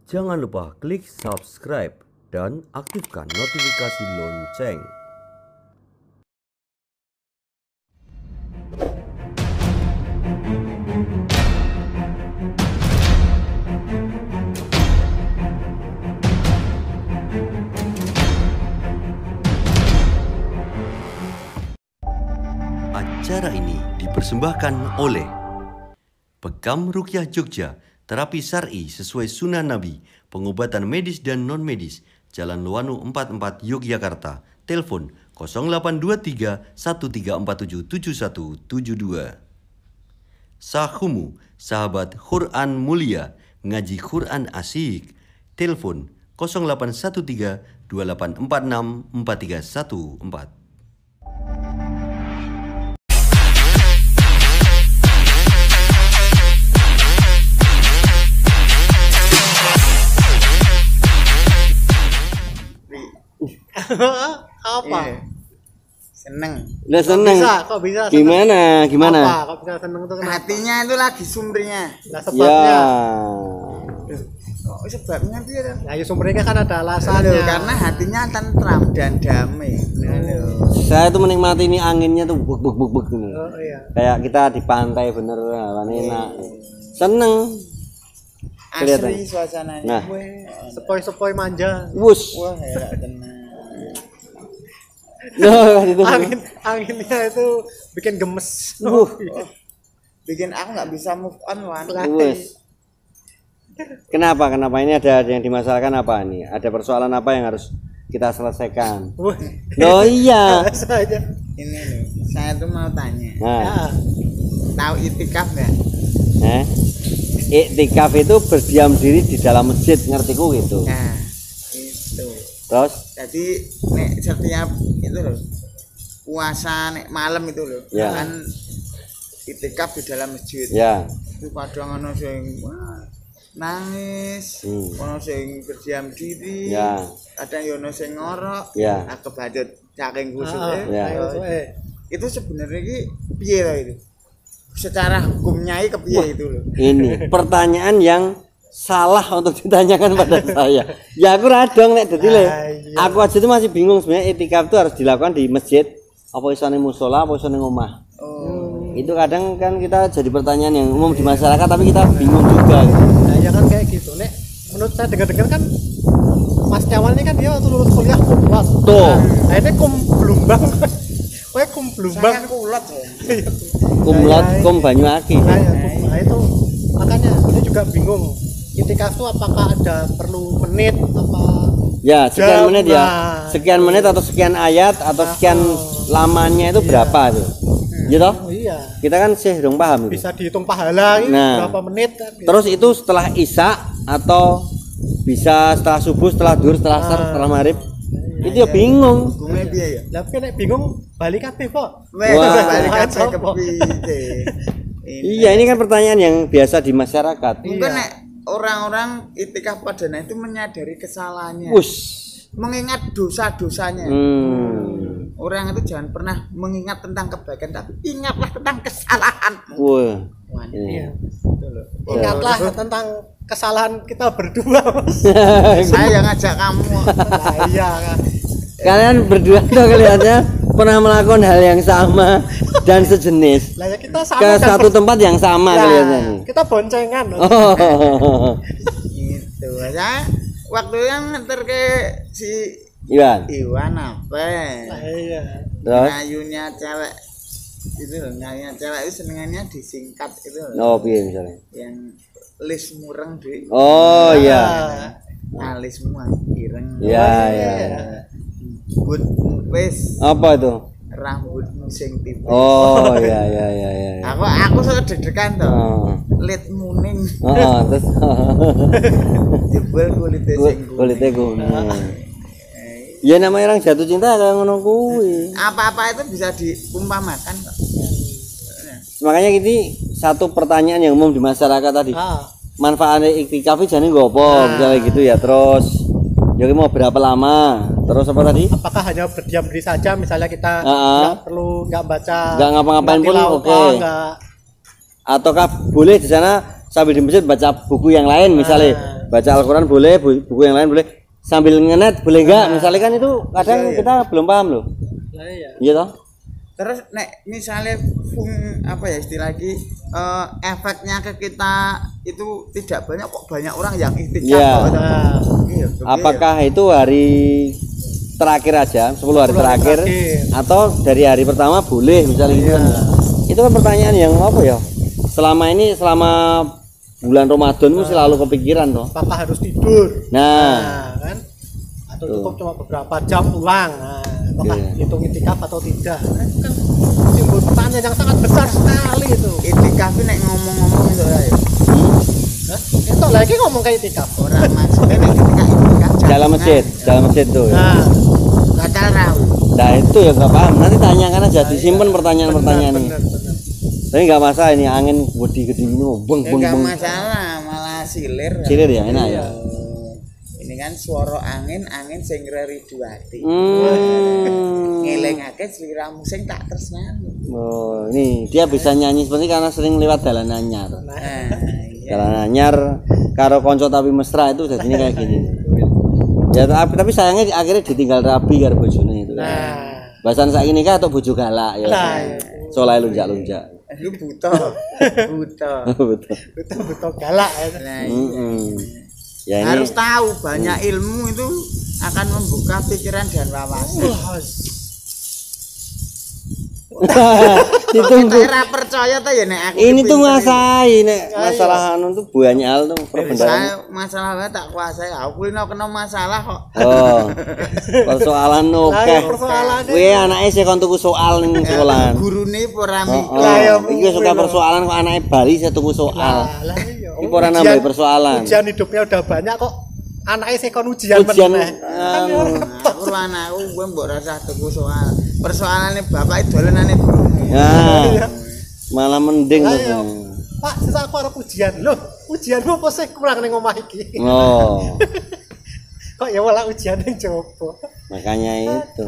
Jangan lupa klik subscribe dan aktifkan notifikasi lonceng. Acara ini dipersembahkan oleh Pekam Rukyah Jogja, terapi syar'i sesuai sunnah Nabi, pengobatan medis dan non-medis, Jalan Luwanu 44 Yogyakarta, telepon 0823 1347 7172. Sahumu, sahabat Quran mulia, ngaji Quran asik, telepon 0813 2846 4314. Apa? Seneng. Udah seneng. Kok bisa? Gimana? Apa? Kok bisa seneng tuh kenapa? Hatinya itu lagi sumbernya. Lah sebabnya. Oh, sebabnya dia ada. Ya, sumbernya kan ada alasannya. Karena hatinya tentram dan damai. Saya tuh menikmati ini anginnya tuh buk gitu. Oh iya. Kayak kita di pantai bener, enak. Seneng. Asri suasananya. Nah. Sepoi-sepoi manja. Wus. Wah, enak tenang. Itu. Anginnya itu bikin gemes. Bikin aku nggak bisa move on, Wan. Wus. Kenapa ini ada yang dimasalahkan apa nih? Ada persoalan apa yang harus kita selesaikan? Oh iya. Saja. Ini nih, saya tuh mau tanya. Nah. Tahu itikaf nggak? Iktikaf itu berdiam diri di dalam masjid, ngertiku gitu. Nah, itu. Terus? Jadi nek setiap itu loh, puasa nek malam itu loh, ya. Kan itikaf di dalam masjid. Ya. Itu kadang ono sing nangis, ono sing berdiam diri. Ya. Kadang yo ono sing ngorok. Ya. Kebadut saking kusuk. Ya. Itu sebenarnya iki piye to itu? Secara hukumnya kepiye itu loh. Ini pertanyaan yang salah untuk ditanyakan pada saya. Ya aku radong nek dadi aku aja itu masih bingung sebenarnya itikaf itu harus dilakukan di masjid apa iso ning mushola apa iso ning omah. Itu kadang kan kita jadi pertanyaan yang umum di masyarakat tapi kita bingung juga. Nah, ya kan kayak gitu. Nek menurut saya dengar-dengar kan Mas Cawan ini kan dia waktu lulus kuliah kumlat. Tuh. Nah, ini Blumbang. Kayak Blumbang. Saya kulot ya. Kumlat kum Banyuaki. Nah, itu makanya dia juga bingung. Itikaf itu apakah ada perlu menit apa? Ya, sekian menit ya. Nah. Sekian menit atau sekian ayat atau sekian lamanya itu berapa itu? Gitu? Oh, iya. Kita kan sih dong paham itu. Bisa dihitung pahala berapa menit kan? Terus itu setelah Isya atau bisa setelah subuh, setelah duhur, setelah asar, setelah maghrib? Itu ya bingung. Hukumnya piye ya? Tapi nek bingung balik kabeh kok. Balik aja ke Iya, ini kan pertanyaan yang biasa di masyarakat. Mungkin nek orang-orang itikaf padana itu menyadari kesalahannya. Mengingat dosa-dosanya. Orang itu jangan pernah mengingat tentang kebaikan, tapi ingatlah tentang kesalahan. Iya. Ingatlah tentang kesalahan kita berdua. Saya yang ngajak kamu. Nah, iya kan. Kalian berdua tuh kelihatannya pernah melakukan hal yang sama dan sejenis. Lah ya kita sama ke satu tempat yang sama kelihatannya. Kita boncengan. Gitu aja. Waktu yang nganter ke si Iwan apa? Iya. Ngayunya cewek itu loh, ngayunya cewek itu senengannya disingkat itu loh. Oh, piye misalnya? Yang lis mureng deh. Oh iya. Alis semua ireng. Iya. But wes. Apa itu? Rambutmu sing tipis. Oh iya. Aku suka deg-degan toh. Lit muning. Terus jebol kulitnya kuning. Ya namanya orang jatuh cinta kayak ngono kuwi. Apa-apa itu bisa diumpamakan kok. Makanya ini satu pertanyaan yang umum di masyarakat tadi. Manfaatnya iktikaf jane nggo apa? Misalnya gitu ya. Terus ya mau berapa lama? Terus apa tadi? Apakah hanya berdiam diri saja misalnya kita nggak baca, nggak ngapa-ngapain pun oke. Ataukah boleh di sana sambil di masjid baca buku yang lain misalnya Baca Al-Qur'an boleh, buku yang lain boleh. Sambil ngenet boleh enggak? Misalnya kan itu kadang kita belum paham loh. Lah iya. Iya toh? Terus nek misalnya apa ya istilah lagi efeknya ke kita itu tidak banyak kok banyak orang yang itikaf. Iya. Nah, Apakah itu hari terakhir aja, 10 hari terakhir atau dari hari pertama boleh misalnya gitu kan. Itu kan pertanyaan yang apa ya? Selama ini selama bulan Ramadan itu selalu kepikiran toh. apakah harus tidur? Nah, Kan? Atau cukup cuma beberapa jam pulang. Nah, apakah hitung itikaf atau tidak? Nah, itu kan timbul pertanyaan yang sangat besar sekali itu. Itikaf ini nek ngomong-ngomong itu ya. Nah, itu lagi ngomong kayak itikaf. Orang maksudnya nek ketika itikaf dalam masjid tuh. Ya. Nah, batal rawuh. Nah itu ya nggak paham. Nanti tanyakan aja, disimpan pertanyaan-pertanyaan ini. benar. Tapi nggak masalah ini angin gede-gede ini beng beng Enggak beng. masalah, malah silir. Silir ya enak ya. Ini kan suara angin sing ngeriduati. Hmm. Ngelingake sliramu sing tak tresnani. Oh, ini dia bisa nyanyi seperti karena sering lewat jalan anyar. Nah, iya. Jalan anyar karo konco tapi mesra itu jadinya kayak gini. Ya tapi sayangnya akhirnya ditinggal rabi karo bojone itu. Nah, Bahasan saiki nikah atau bojo galak ya. Nah, Soleh lunjak-lunjak. Itu buta. Betul. betul galak ya. Nah, Mm-mm. Ya ini harus tahu banyak ilmu itu akan membuka pikiran dan wawasan. ditunggu. Kita ora percaya ta ya nek aku. Ini tuh nguasai nek masalah anu tuh banyak hal tuh perbedaan. Saya masalah wae tak kuasai. Aku ini kena masalah kok. Oh. Persoalan oke. persoalannya. Kowe anake sik kon tuku soal ning sekolahan. Gurune ora mikir. Oh, iki suka persoalan kok anake Bali sik tuku soal. Lah iya. Iki ora nambah persoalan. Ujian hidupnya udah banyak kok. Anaknya sih kon ujian Ujian, meneh. Kan ya ora Aku anakku gue mbok rasa tuku soal. Persoalane bapak dolenane gurune. Nah. Malah mending Lah tuh. iya. Pak, sisa aku arep ujian. Loh, ujianmu apa sih kurang ning omah iki? Oh. Kok ya malah ujian ning jopo. Makanya itu.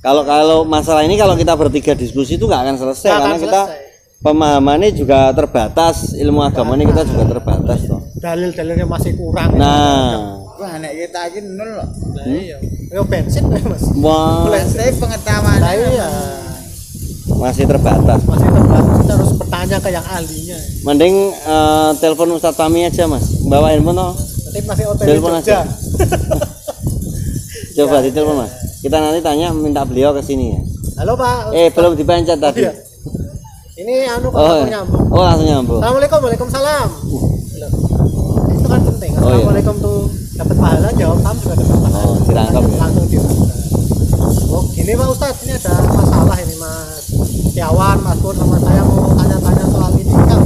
Kalau masalah ini kalau kita bertiga diskusi itu nggak akan selesai Nggak karena akan kita selesai. pemahamannya juga terbatas, ilmu agamanya kita juga terbatas toh. Dalil-dalilnya masih kurang. Nah, Wah nek kita iki nol loh. Lah iya. Yo bensin Mas. wah Saya pengetahuan. Lah iya. masih terbatas. Masih terbatas, kita harus bertanya ke yang ahlinya. Mending telepon Ustadz Fahmi aja mas, bawa handphone toh. Nanti masih OTW Telepon Jogja. aja. Coba ditelepon mas. Kita nanti tanya minta beliau ke sini ya. Halo Pak. Belum dipencet tadi. Iya. Ini anu Pak, Oh, langsung nyambung. oh langsung nyambung. Assalamualaikum, waalaikumsalam. Loh, itu kan penting. Oh, iya. Assalamualaikum tuh dapat pahala, jawab salam juga dapat pahala. Oh, dirangkap ya. Langsung dirangkap. Oh, gini Pak Ustadz, ini ada masalah ini Mas Setiawan, Mas Pur sama saya mau tanya-tanya soal ini kan.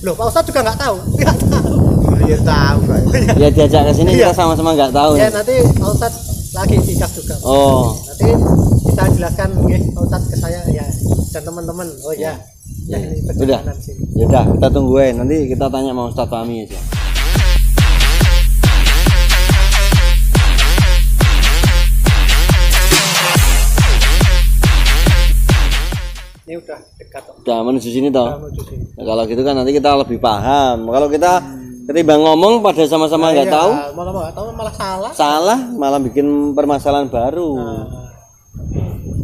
Loh, Pak Ustadz juga nggak tahu. Nggak tahu. Ya tahu Pak. Ya diajak ke sini Iya. kita sama-sama nggak tahu. Ya nanti Pak Ustadz lagi itikaf juga. Oh, Nanti kita jelaskan nggih Pak Ustadz ke saya ya dan teman-teman. Oh ya. Ya, ini udah. perjalanan sini. Yaudah kita tungguin. Nanti kita tanya sama Ustadz Fahmi aja. Ini udah dekat kok. Udah menuju sini toh. Udah menuju sini. Nah, kalau gitu kan nanti kita lebih paham. Kalau kita ketimbang ngomong pada sama-sama nggak Iya, tahu, malah nggak tahu malah salah. salah malah bikin permasalahan baru. Nah.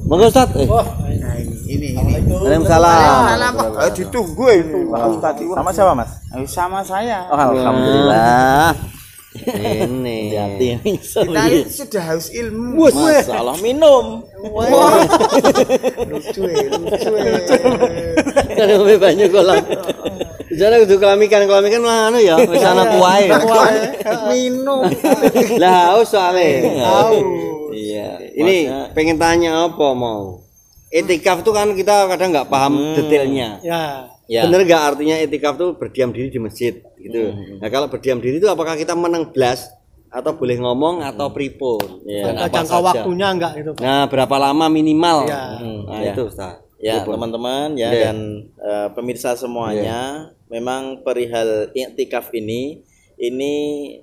Monggo Ustaz. Wah, Nah ini. Waalaikumsalam. Salah Pak. Ayo ditunggu ini. Tadi Sama siapa mas? sama saya. Oh, alhamdulillah. Ini. Hati ini Kita ini sudah haus ilmu. masalah minum. Lucu ya. Kan lebih banyak kolam. Jangan kudu kelamikan anu ya, wis ana kuwae. Minum. Lah haus soalnya. tahu. Iya. Ini pengen tanya apa mau? Etikaf tuh kan kita kadang nggak paham detailnya. Ya. Ya. Bener nggak artinya etikaf tuh berdiam diri di masjid gitu. Nah kalau berdiam diri itu apakah kita meneng blas atau boleh ngomong atau pripun? Dan Ada apa jangka saja? waktunya enggak gitu. Pak? Nah berapa lama minimal? Ya. Nah Ya. itu Ustaz. Ya Pripun? teman-teman ya Ya. dan pemirsa semuanya, memang perihal iktikaf ini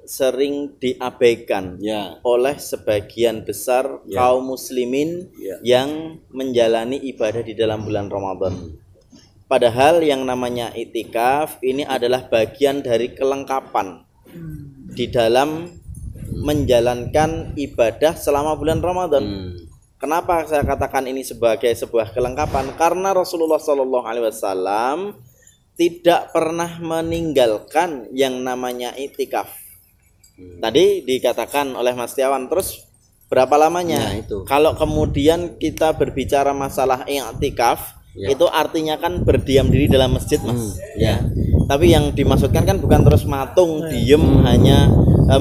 sering diabaikan Ya. oleh sebagian besar Ya. kaum muslimin Ya. yang menjalani ibadah di dalam bulan Ramadan. Padahal yang namanya iktikaf ini adalah bagian dari kelengkapan di dalam menjalankan ibadah selama bulan Ramadan. Kenapa saya katakan ini sebagai sebuah kelengkapan? Karena Rasulullah Shallallahu Alaihi Wasallam tidak pernah meninggalkan yang namanya iktikaf. Tadi dikatakan oleh Mas Tiawan, terus berapa lamanya? Nah, itu. Kalau kemudian kita berbicara masalah iktikaf, itu artinya kan berdiam diri dalam masjid, Mas. Ya. Tapi yang dimaksudkan kan bukan terus matung, diem, hanya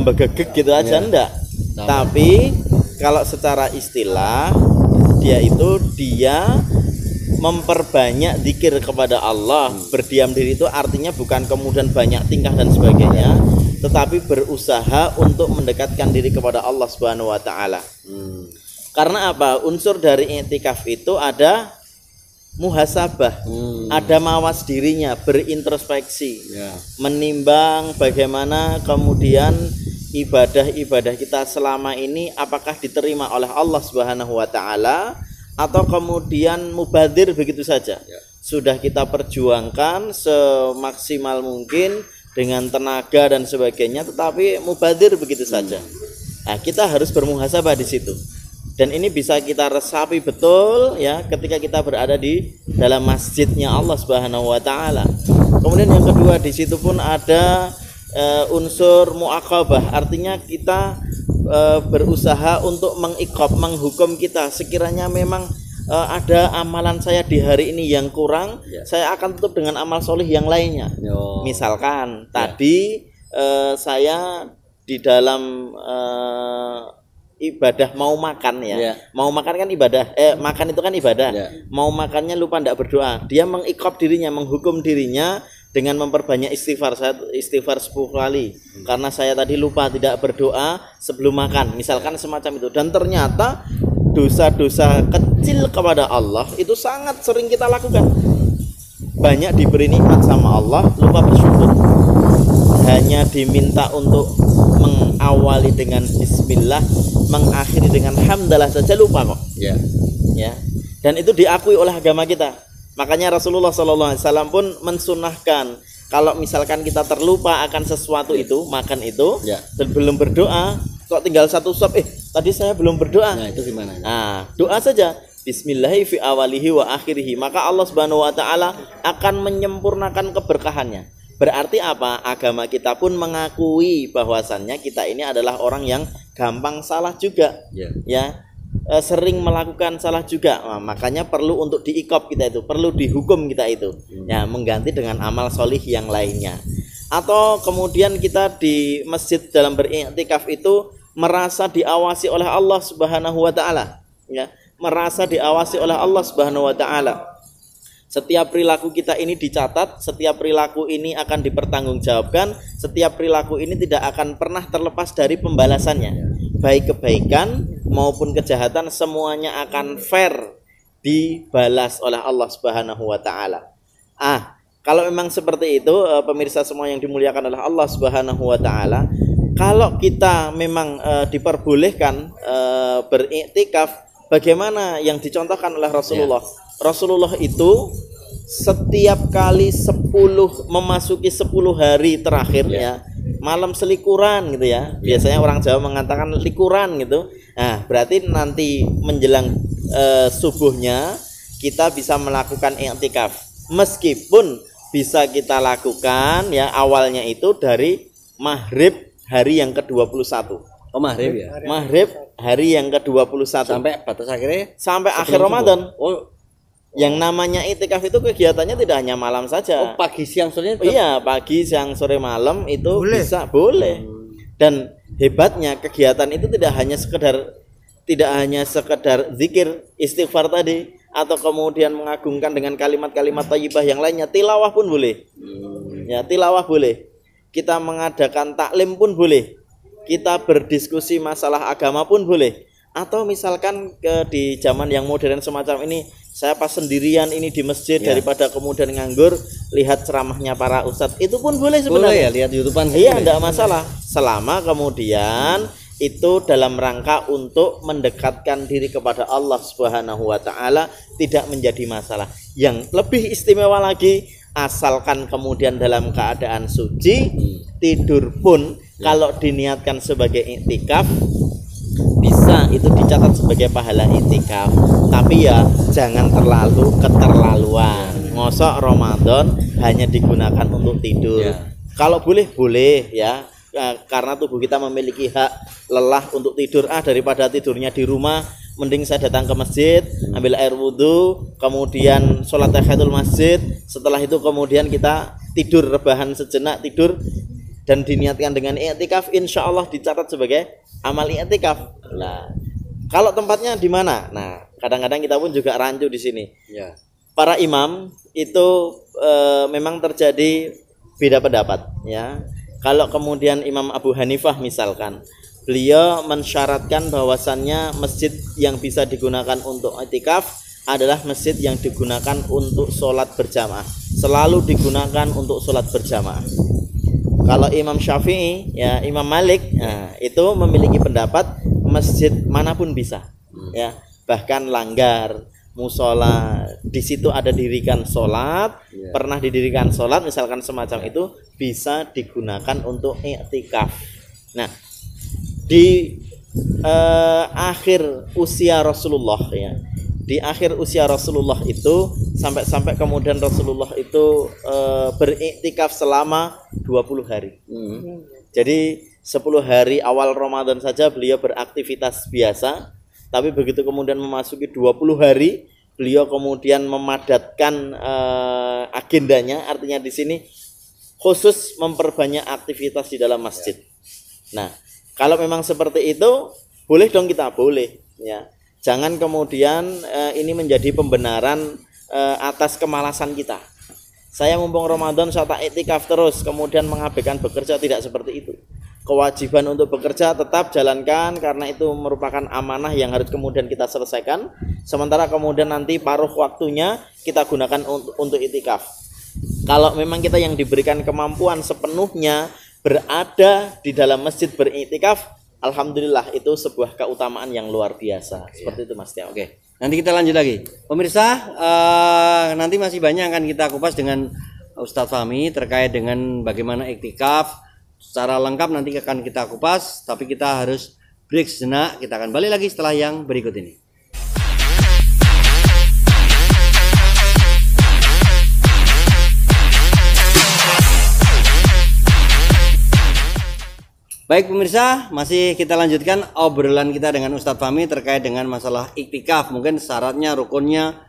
begegek gitu aja, enggak. Tapi kalau secara istilah dia memperbanyak zikir kepada Allah. Berdiam diri itu artinya bukan kemudian banyak tingkah dan sebagainya, tetapi berusaha untuk mendekatkan diri kepada Allah Subhanahu wa taala. Karena apa? Unsur dari i'tikaf itu ada muhasabah, ada mawas dirinya, berintrospeksi, menimbang bagaimana kemudian ibadah-ibadah kita selama ini apakah diterima oleh Allah Subhanahu wa taala atau kemudian mubadir begitu saja. Sudah kita perjuangkan semaksimal mungkin dengan tenaga dan sebagainya, tetapi mubadir begitu saja. Nah, kita harus bermuhasabah di situ. Dan ini bisa kita resapi betul ya ketika kita berada di dalam masjidnya Allah Subhanahu wa taala. Kemudian yang kedua, di situ pun ada unsur muaqabah, artinya kita berusaha untuk menghukum kita. Sekiranya memang ada amalan saya di hari ini yang kurang, saya akan tutup dengan amal solih yang lainnya. Misalkan tadi saya di dalam ibadah mau makan mau makan kan ibadah, makan itu kan ibadah. Mau makannya lupa tidak berdoa, dia mengikop dirinya, menghukum dirinya dengan memperbanyak istighfar. Saya istighfar 10 kali karena saya tadi lupa tidak berdoa sebelum makan, misalkan semacam itu. Dan ternyata dosa-dosa kecil kepada Allah itu sangat sering kita lakukan. Banyak diberi nikmat sama Allah, lupa bersyukur. Hanya diminta untuk mengawali dengan bismillah, mengakhiri dengan hamdalah saja lupa kok. Ya. Dan itu diakui oleh agama kita. Makanya Rasulullah SAW pun mensunahkan kalau misalkan kita terlupa akan sesuatu itu, makan itu, dan belum berdoa, kok tinggal satu suap, tadi saya belum berdoa. Nah, itu gimana? Nah, doa saja. Bismillahi fi awalihi wa akhirihi. Maka Allah Subhanahu wa taala akan menyempurnakan keberkahannya. Berarti apa? Agama kita pun mengakui bahwasannya kita ini adalah orang yang gampang salah juga. Sering melakukan salah juga. Nah, makanya perlu untuk diikop kita itu, perlu dihukum kita itu. Mengganti dengan amal solih yang lainnya. Atau kemudian kita di masjid dalam beriktikaf itu merasa diawasi oleh Allah Subhanahu wa taala. Merasa diawasi oleh Allah Subhanahu wa taala. Setiap perilaku kita ini dicatat, setiap perilaku ini akan dipertanggungjawabkan, setiap perilaku ini tidak akan pernah terlepas dari pembalasannya. Baik kebaikan maupun kejahatan semuanya akan fair dibalas oleh Allah Subhanahu wa taala. Kalau memang seperti itu, pemirsa semua yang dimuliakan oleh Allah Subhanahu wa taala, kalau kita memang diperbolehkan beriktikaf, bagaimana yang dicontohkan oleh Rasulullah? Rasulullah itu setiap kali memasuki 10 hari terakhir malam selikuran gitu ya. Biasanya orang Jawa mengatakan likuran gitu. Nah, berarti nanti menjelang subuhnya kita bisa melakukan i'tikaf. Meskipun bisa kita lakukan awalnya itu dari maghrib hari yang ke-21. Maghrib ya. Maghrib hari yang ke-21 sampai batas akhirnya sampai akhir Ramadan. Yang namanya i'tikaf itu kegiatannya tidak hanya malam saja. Pagi, siang, sore. Iya, pagi, siang, sore, malam itu boleh. Dan hebatnya kegiatan itu tidak hanya sekedar zikir, istighfar tadi, atau kemudian mengagungkan dengan kalimat-kalimat thayyibah yang lainnya. Tilawah pun boleh. Tilawah boleh. Kita mengadakan taklim pun boleh. Kita berdiskusi masalah agama pun boleh. Atau misalkan di zaman yang modern semacam ini, saya pas sendirian ini di masjid daripada kemudian nganggur lihat ceramahnya para ustadz, itu pun boleh sebenarnya. Boleh lihat YouTubean. Enggak masalah. Selama kemudian itu dalam rangka untuk mendekatkan diri kepada Allah Subhanahu wa taala, tidak menjadi masalah. Yang lebih istimewa lagi, asalkan kemudian dalam keadaan suci, tidur pun Kalau diniatkan sebagai iktikaf bisa itu dicatat sebagai pahala iktikaf, tapi ya jangan terlalu keterlaluan. Ngosok Ramadan hanya digunakan untuk tidur. Kalau boleh ya, karena tubuh kita memiliki hak lelah untuk tidur. Daripada tidurnya di rumah, mending saya datang ke masjid, ambil air wudhu, kemudian sholat tahiyatul masjid. Setelah itu kemudian kita tidur, rebahan sejenak, tidur, dan diniatkan dengan i'tikaf, insya Allah dicatat sebagai amal i'tikaf. Nah, kalau tempatnya di mana? Nah, kadang-kadang kita pun juga rancu di sini. Para imam itu memang terjadi beda pendapat, ya. Kalau kemudian Imam Abu Hanifah misalkan, beliau mensyaratkan bahwasannya masjid yang bisa digunakan untuk i'tikaf adalah masjid yang digunakan untuk sholat berjamaah, selalu digunakan untuk sholat berjamaah. Kalau Imam Syafi'i, ya Imam Malik, nah, itu memiliki pendapat masjid manapun bisa, ya, bahkan langgar, musola, di situ ada dirikan sholat, pernah didirikan sholat, misalkan semacam itu bisa digunakan untuk i'tikaf. Nah, di akhir usia Rasulullah, ya, di akhir usia Rasulullah itu sampai kemudian Rasulullah itu beriktikaf selama 20 hari. Jadi 10 hari awal Ramadan saja beliau beraktivitas biasa, tapi begitu kemudian memasuki 20 hari beliau kemudian memadatkan agendanya, artinya di sini khusus memperbanyak aktivitas di dalam masjid. Nah, kalau memang seperti itu boleh dong kita, boleh, ya. Jangan kemudian ini menjadi pembenaran atas kemalasan kita. Saya mumpung Ramadan saya tak iktikaf terus, kemudian mengabaikan bekerja, tidak seperti itu. Kewajiban untuk bekerja tetap jalankan karena itu merupakan amanah yang harus kemudian kita selesaikan. Sementara kemudian nanti paruh waktunya kita gunakan untuk iktikaf. Kalau memang kita yang diberikan kemampuan sepenuhnya berada di dalam masjid beriktikaf, alhamdulillah itu sebuah keutamaan yang luar biasa. Seperti itu Mas Tia. Oke, nanti kita lanjut lagi. Pemirsa, nanti masih banyak akan kita kupas dengan Ustadz Fahmi terkait dengan bagaimana iktikaf. Secara lengkap nanti akan kita kupas, tapi kita harus break sejenak. Kita akan balik lagi setelah yang berikut ini. Baik pemirsa, masih kita lanjutkan obrolan kita dengan Ustadz Fahmi terkait dengan masalah iktikaf, mungkin syaratnya, rukunnya,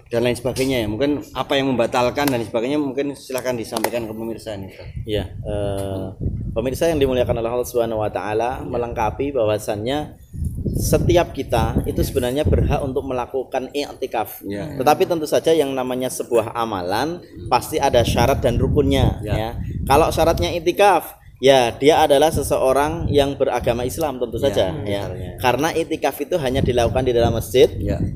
dan lain sebagainya ya. Mungkin apa yang membatalkan dan sebagainya, mungkin silahkan disampaikan ke pemirsa ini. Ya, pemirsa yang dimuliakan oleh Allah Subhanahu Wa Taala, melengkapi bahwasannya setiap kita itu sebenarnya berhak untuk melakukan i'tikaf. Tetapi tentu saja yang namanya sebuah amalan pasti ada syarat dan rukunnya. Ya. Kalau syaratnya i'tikaf, ya dia adalah seseorang yang beragama Islam tentu saja, ya. Karena i'tikaf itu hanya dilakukan di dalam masjid,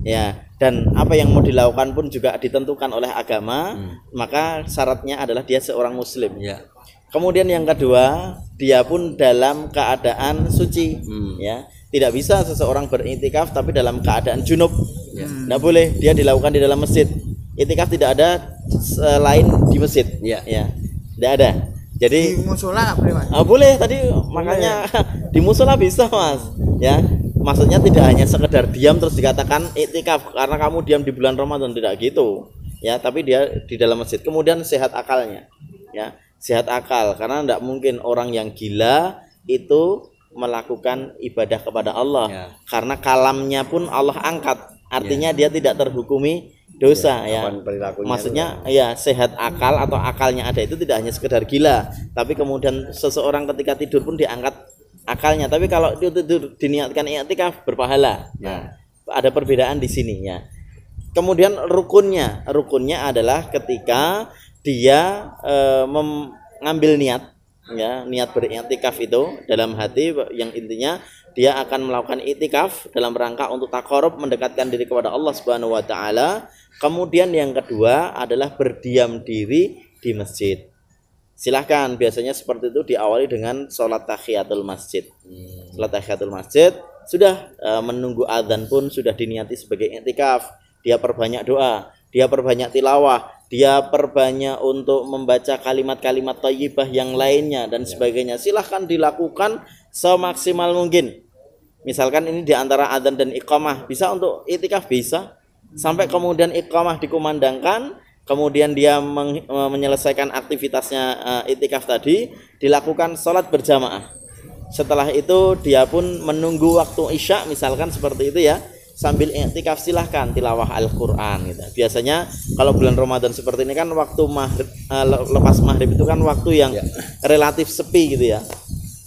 ya. Dan apa yang mau dilakukan pun juga ditentukan oleh agama, maka syaratnya adalah dia seorang muslim. Kemudian yang kedua, dia pun dalam keadaan suci, ya. Tidak bisa seseorang beriktikaf tapi dalam keadaan junub. Tidak boleh, dia dilakukan di dalam masjid. Iktikaf tidak ada selain di masjid, ya. Tidak ada. Jadi di musola nggak boleh Mas? Boleh tadi, makanya di musola bisa Mas, ya. Maksudnya tidak hanya sekedar diam terus dikatakan iktikaf karena kamu diam di bulan Ramadan, tidak gitu, ya. Tapi dia di dalam masjid. Kemudian sehat akalnya, ya, sehat akal, karena tidak mungkin orang yang gila itu melakukan ibadah kepada Allah, karena kalamnya pun Allah angkat, artinya dia tidak terhukumi dosa, ya. Maksudnya ya sehat akal atau akalnya ada itu tidak hanya sekedar gila, tapi kemudian seseorang ketika tidur pun diangkat akalnya. Tapi kalau tidur diniatkan i'tikaf berpahala. Nah, ada perbedaan di sini, ya. Kemudian rukunnya adalah ketika dia mengambil niat, ya, niat beriktikaf itu dalam hati, yang intinya dia akan melakukan iktikaf dalam rangka untuk taqarrub, mendekatkan diri kepada Allah Subhanahu Wa Taala. Kemudian yang kedua adalah berdiam diri di masjid. Silahkan, biasanya seperti itu diawali dengan sholat tahiyatul masjid. Sholat tahiyatul masjid sudah menunggu adzan pun sudah diniati sebagai iktikaf. Dia perbanyak doa, dia perbanyak tilawah, dia perbanyak untuk membaca kalimat-kalimat thayyibah yang lainnya dan sebagainya, silahkan dilakukan semaksimal mungkin. Misalkan ini di antara adzan dan iqamah, bisa untuk iktikaf bisa. Sampai kemudian iqamah dikumandangkan, kemudian dia menyelesaikan aktivitasnya iktikaf tadi, dilakukan sholat berjamaah. Setelah itu dia pun menunggu waktu isya, misalkan seperti itu ya, sambil iktikaf silahkan tilawah Al-Quran gitu. Biasanya kalau bulan Ramadan seperti ini kan waktu lepas maghrib itu kan waktu yang relatif sepi gitu ya,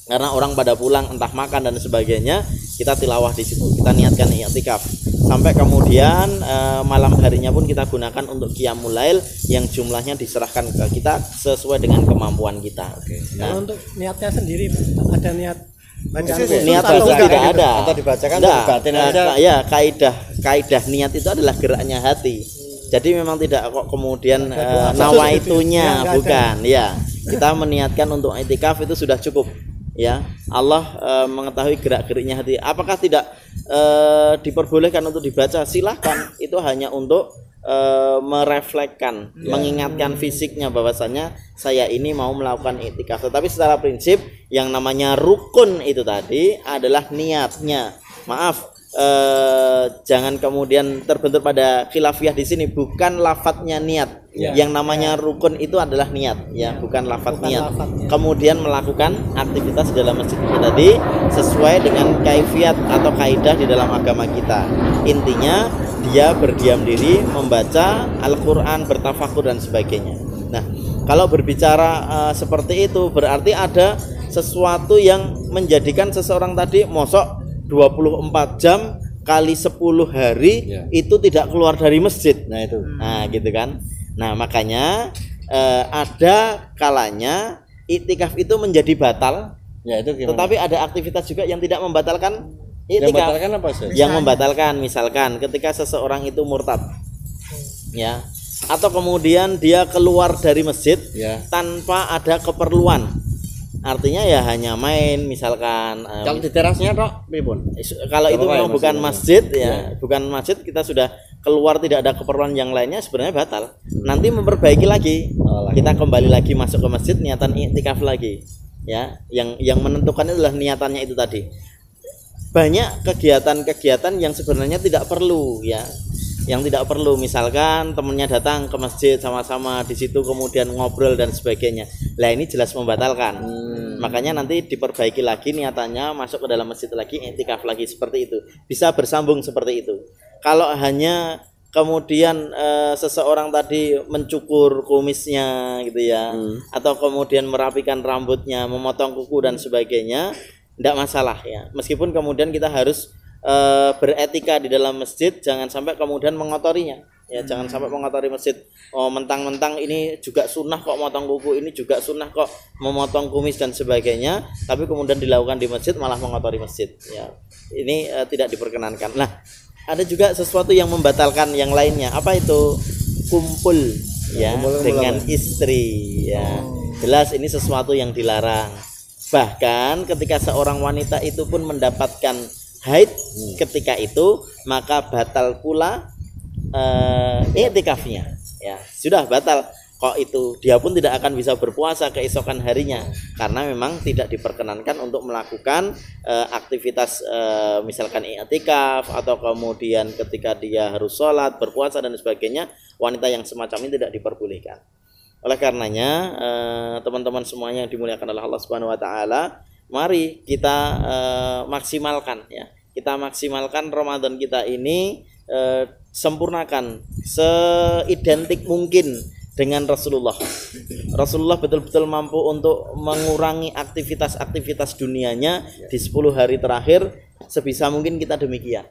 karena orang pada pulang entah makan dan sebagainya. Kita tilawah di situ, kita niatkan iktikaf sampai kemudian malam harinya pun kita gunakan untuk qiyamul lail yang jumlahnya diserahkan ke kita sesuai dengan kemampuan kita. Nah, untuk niatnya sendiri ada niat bacaan niat khusus tidak ada atau dibacakan batin aja. Ya, kaidah niat itu adalah geraknya hati. Jadi memang tidak kok kemudian nawaitunya bukan ya. Kita meniatkan untuk iktikaf itu sudah cukup. Ya, Allah mengetahui gerak-geriknya hati. Apakah tidak diperbolehkan untuk dibaca? Silahkan. Itu hanya untuk mereflekskan, mengingatkan fisiknya bahwasanya saya ini mau melakukan iktikaf. Tetapi secara prinsip yang namanya rukun itu tadi adalah niatnya. Maaf, jangan kemudian terbentur pada khilafiyah di sini. Bukan lafadznya niat. Yang namanya rukun itu adalah niat, ya, bukan lafadz niat. Kemudian melakukan aktivitas dalam masjid tadi sesuai dengan kaifiat atau kaidah di dalam agama kita. Intinya dia berdiam diri, membaca Al-Quran, bertafakur dan sebagainya. Nah, kalau berbicara seperti itu berarti ada sesuatu yang menjadikan seseorang tadi mosok 24 jam kali 10 hari itu tidak keluar dari masjid. Nah itu. Nah gitu kan. Nah makanya ada kalanya iktikaf itu menjadi batal. Ya itu gimana? Tetapi ada aktivitas juga yang tidak membatalkan iktikaf. Yang membatalkan apa sih? Yang membatalkan misalkan ketika seseorang itu murtad. Ya. Atau kemudian dia keluar dari masjid tanpa ada keperluan. Artinya ya hanya main misalkan. Kalau di terasnya toh, kalau itu memang bukan masjid ya, bukan masjid, kita sudah keluar tidak ada keperluan yang lainnya, sebenarnya batal. Nanti memperbaiki lagi, kita kembali lagi masuk ke masjid, niatan iktikaf lagi. Ya, yang menentukan adalah niatannya itu tadi. Banyak kegiatan-kegiatan yang sebenarnya tidak perlu ya. Yang tidak perlu, misalkan temennya datang ke masjid sama-sama di situ kemudian ngobrol dan sebagainya. Lah ini jelas membatalkan. Makanya nanti diperbaiki lagi niatannya, masuk ke dalam masjid lagi, iktikaf lagi, seperti itu. Bisa bersambung seperti itu. Kalau hanya kemudian seseorang tadi mencukur kumisnya gitu ya, atau kemudian merapikan rambutnya, memotong kuku dan sebagainya, tidak masalah ya. Meskipun kemudian kita harus beretika di dalam masjid, jangan sampai kemudian mengotorinya ya, jangan sampai mengotori masjid. Oh, mentang-mentang ini juga sunnah kok motong kuku, ini juga sunnah kok memotong kumis dan sebagainya, tapi kemudian dilakukan di masjid malah mengotori masjid ya. Ini tidak diperkenankan. Nah, ada juga sesuatu yang membatalkan yang lainnya. Apa itu? Kumpul ya dengan istri ya. Jelas ini sesuatu yang dilarang. Bahkan ketika seorang wanita itu pun mendapatkan haid ketika itu, maka batal pula iktikafnya ya, sudah batal. Kok itu dia pun tidak akan bisa berpuasa keesokan harinya karena memang tidak diperkenankan untuk melakukan aktivitas misalkan iktikaf, atau kemudian ketika dia harus sholat, berpuasa dan sebagainya, wanita yang semacam ini tidak diperbolehkan. Oleh karenanya teman-teman semuanya yang dimuliakan oleh Allah Subhanahu wa taala, mari kita maksimalkan ya. Kita maksimalkan Ramadan kita ini, sempurnakan seidentik mungkin dengan Rasulullah. Rasulullah betul-betul mampu untuk mengurangi aktivitas-aktivitas dunianya di 10 hari terakhir, sebisa mungkin kita demikian.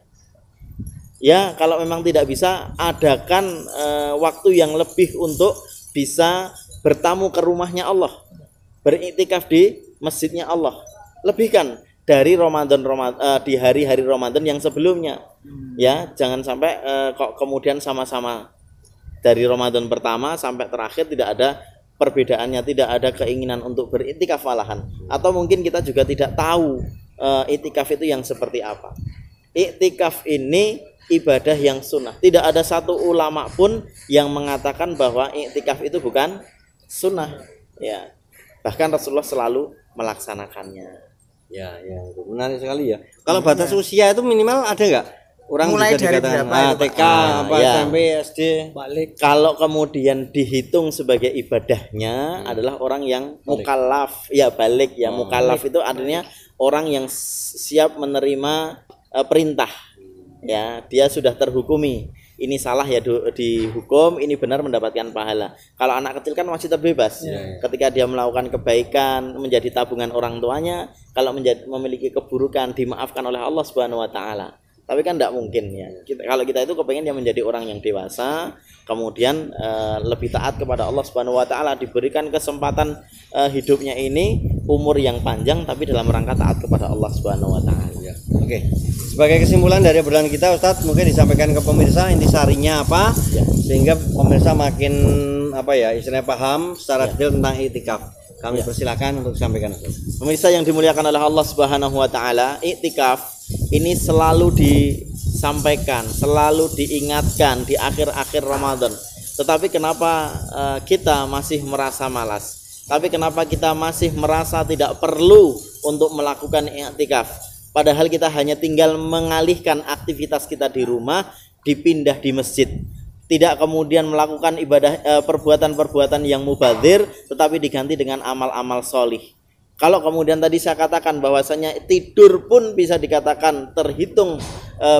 Ya, kalau memang tidak bisa, adakan waktu yang lebih untuk bisa bertamu ke rumahnya Allah, beriktikaf di masjidnya Allah. Lebihkan dari di hari-hari Ramadan yang sebelumnya. Ya, jangan sampai kok kemudian sama-sama dari Ramadan pertama sampai terakhir tidak ada perbedaannya, tidak ada keinginan untuk beriktikaf malahan. Atau mungkin kita juga tidak tahu iktikaf itu yang seperti apa. Iktikaf ini ibadah yang sunnah. Tidak ada satu ulama pun yang mengatakan bahwa iktikaf itu bukan sunnah. Ya, bahkan Rasulullah selalu melaksanakannya. Ya, itu menarik sekali ya. Kalau batas usia itu minimal ada nggak? Orang Mulai bisa dari dikatakan, berapa itu, Pak? TK, apa ya. SMP, SD, balik. Kalau kemudian dihitung sebagai ibadahnya adalah orang yang mukallaf, ya balik ya. Mukallaf itu artinya orang yang siap menerima perintah. Ya, dia sudah terhukumi. Ini salah ya dihukum, ini benar mendapatkan pahala. Kalau anak kecil kan masih terbebas. Ketika dia melakukan kebaikan menjadi tabungan orang tuanya, kalau memiliki keburukan dimaafkan oleh Allah Subhanahu wa taala. Tapi kan tidak mungkin ya. Kalau kita itu kepengen dia menjadi orang yang dewasa, kemudian lebih taat kepada Allah Subhanahu wa taala, diberikan kesempatan hidupnya ini umur yang panjang tapi dalam rangka taat kepada Allah Subhanahu wa taala. Ya. Oke. Sebagai kesimpulan dari obrolan kita, Ustadz, mungkin disampaikan ke pemirsa intisarinya apa, sehingga pemirsa makin istilahnya paham secara detail tentang iktikaf. Kami persilakan untuk disampaikan, Ustadz. Pemirsa yang dimuliakan oleh Allah Subhanahu wa taala, iktikaf ini selalu disampaikan, selalu diingatkan di akhir-akhir Ramadan. Tetapi kenapa kita masih merasa malas? Tapi kenapa kita masih merasa tidak perlu untuk melakukan iktikaf? Padahal kita hanya tinggal mengalihkan aktivitas kita di rumah, dipindah di masjid. Tidak kemudian melakukan ibadah perbuatan-perbuatan yang mubadzir, tetapi diganti dengan amal-amal solih. Kalau kemudian tadi saya katakan bahwasanya tidur pun bisa dikatakan terhitung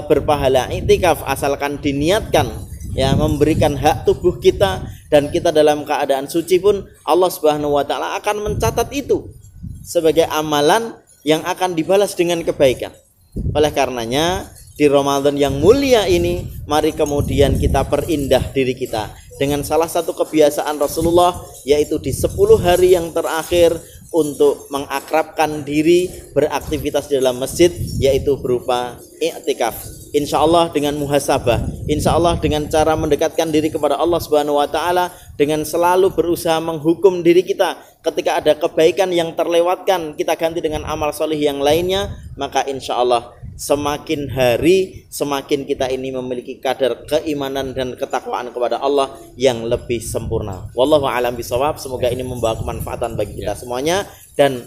berpahala iktikaf asalkan diniatkan ya, memberikan hak tubuh kita dan kita dalam keadaan suci pun Allah Subhanahu wa taala akan mencatat itu sebagai amalan yang akan dibalas dengan kebaikan. Oleh karenanya di Ramadan yang mulia ini, mari kemudian kita perindah diri kita dengan salah satu kebiasaan Rasulullah, yaitu di 10 hari yang terakhir untuk mengakrabkan diri beraktivitas di dalam masjid, yaitu berupa i'tikaf. Insya Allah dengan muhasabah, insya Allah dengan cara mendekatkan diri kepada Allah Subhanahu wa taala, dengan selalu berusaha menghukum diri kita. Ketika ada kebaikan yang terlewatkan, kita ganti dengan amal solih yang lainnya, maka insya Allah semakin hari semakin kita ini memiliki kadar keimanan dan ketakwaan kepada Allah yang lebih sempurna. Wallahu a'lam bishawab. Semoga ini membawa kemanfaatan bagi kita semuanya dan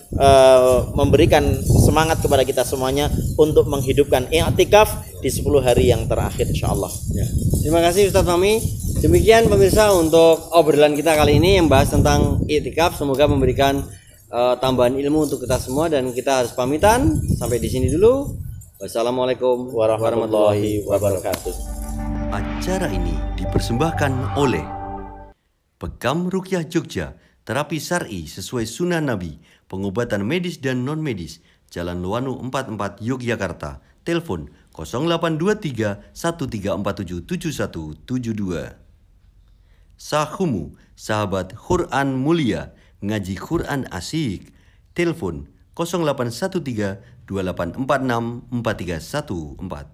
memberikan semangat kepada kita semuanya untuk menghidupkan i'tikaf di 10 hari yang terakhir insyaallah. Ya. Terima kasih Ustadz Fahmi. Demikian pemirsa untuk obrolan kita kali ini yang bahas tentang i'tikaf. Semoga memberikan tambahan ilmu untuk kita semua dan kita harus pamitan. Sampai di sini dulu. Wassalamualaikum warahmatullahi wabarakatuh. Acara ini dipersembahkan oleh Pekam Rukyah Jogja, terapi syar'i sesuai sunnah Nabi, pengobatan medis dan non-medis, Jalan Luwanu 44 Yogyakarta, telepon 0823 13477172. Sahumu, sahabat Quran mulia, ngaji Quran asik, telepon 0813 2846 4314.